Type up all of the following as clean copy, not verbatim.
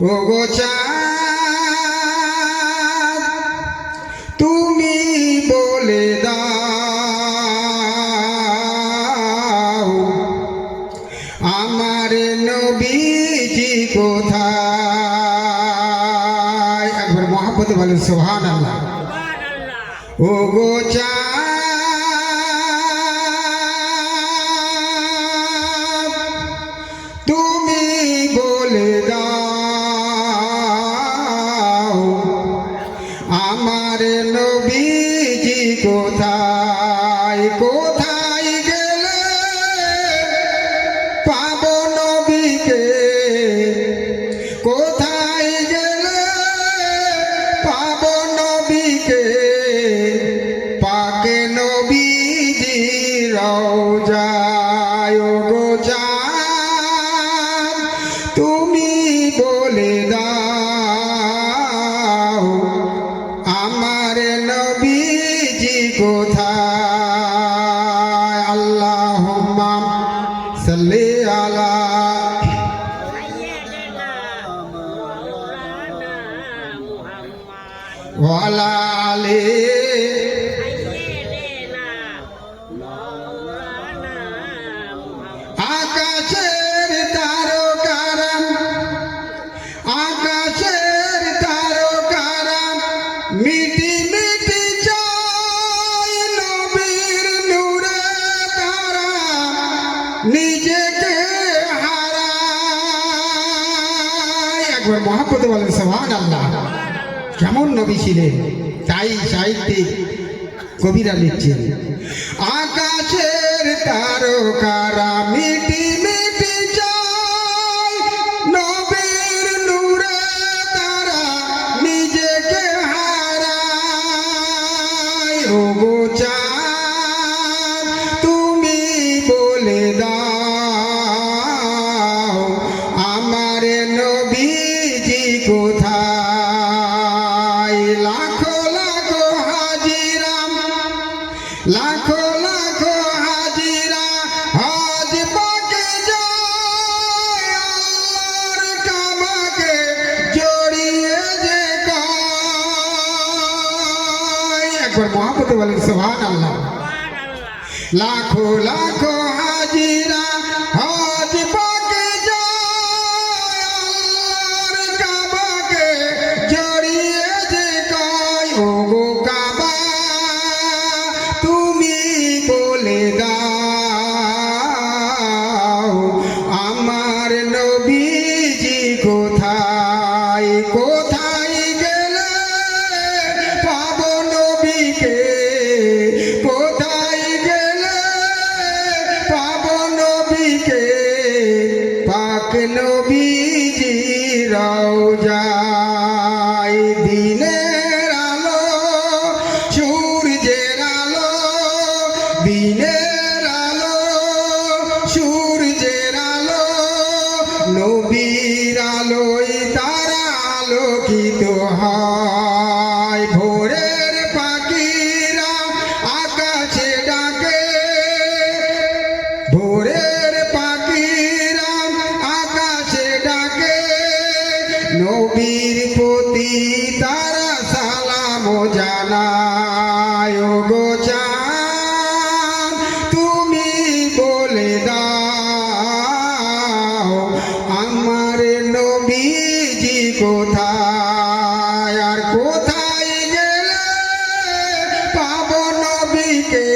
ওগো চাঁদ তুমি বলে দাও আমার নবীজি কোথায়। একবার মহব্বতে বলেন সুবহানাল্লাহ। ওগো চাঁদ তুমি বলে দাও আমার নবীজি কোথায়। কোথায় গেলে পাবো নবীকে, কোথায় গেলে পাবো নবীকে, পাকে নবীজি রওজায়। ওগো চাঁদ তুমি বলে দাও আমার নবীজি কোথায়। আল্লাহুম্মা সাল্লি আলা ওয়া আলা আলি আকাশের তারকারা, আকাশের তারকারা মিটি মিটি চায় নবীর নূরে তারা নিজেকে হারায়। একবার মহব্বতে বলেন সুবহানাল্লাহ। কেমন নবী ছিলেন তাই সাহিত্যিক কবিরা লিখছেন। আকাশের তারকারা মিটি মিটি চায় নবীর নূরে তারা নিজেকে হারায়। ওগো চাঁদ তুমি বলে দাও আমার নবীজি কোথায়। লাখো লাখো হাজিরা, লাখো লাখো হাজিরা হজ পাকে যায় আল্লাহর কাবাকে জড়িয়ে যে কয়। একবার মহব্বতে বলেন সুবহানাল্লাহ। লাখো লাখো হাজিরা হজ পাকে যায় আল্লাহর কাবাকে জড়িয়ে যে কয়। ওগো কাবা তুমি বলে দাও আমার নবীজি কোথায়। কোথায় গেলে পাবো নবীকে, কোথায় গেলে পাবো নবীকে, পাক নবীজি রওজায়। দিনের আলো সূর্যের আলো, দিনের আলো সূর্যের আলো, নবীর আলোয় তারা আলোকিত হয়। ভোরের পাখিরা আকাশে ডাকে, ভোরের পাখিরা আকাশে ডাকে, নবীর প্রতি তারা সালাম জানায়। ওগো চাঁদ তুমি বলে দাও আমার নবীজি কোথায়। আর কোথায় গেলে পাবো নবীকে,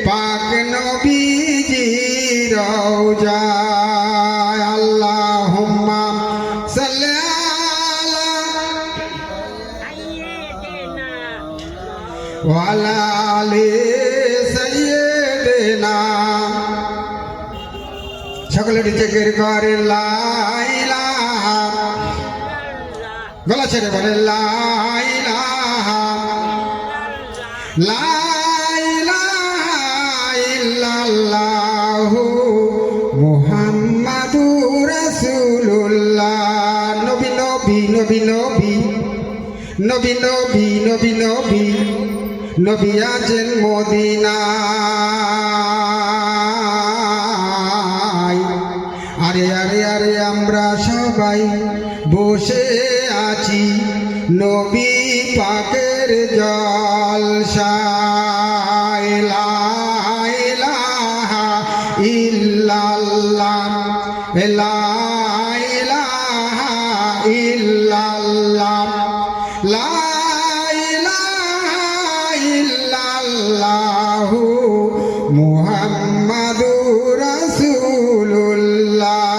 পাক নবীজি রওজায়। আল্লাহুম্মা সাল্লি আলা ওয়া আলা আলি সাইয়্যিদিনা। সকলে জিকির করে লা ইলাহা, গলা ছেড়ে বলে লা ইলাহা, লা ইলাহা ইল্লাল্লাহু মুহাম্মাদুর রাসূলুল্লাহ। নবী নবী নবী নবী নবী নবী নবী নবী নবী আছেন মদিনায়। আরে আরে আরে আমরা সবাই বসে আছি নবী পাকের জলসায় লা ইলাহা ইল্লাল্লাহ লা ইলাহা ইল্লাল্লাহ লা ইলাহা ইল্লাল্লাহু মুহাম্মাদুর রাসূলুল্লাহ।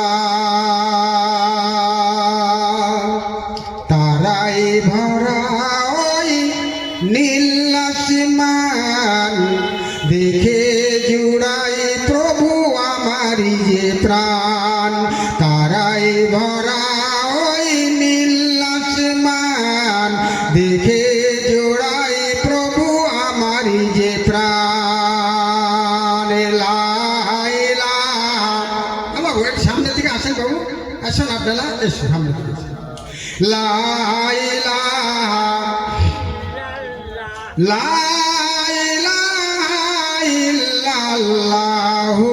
তারাই ভরা ওই নীল আসমান দেখে জুড়াই প্রভু আমারি যে প্রাণ। তারাই ভরা ওই নীল আসমান দেখে জোড়াই প্রভু আমারি যে প্রাণ। লা ইলাহা, আমার ওয়েট সামনের দিকে আসেন বাবু, আসুন আপনারা, এসো সামনের দিকে। লা ইলাহা লা ইলাহা ইল্লাল্লাহু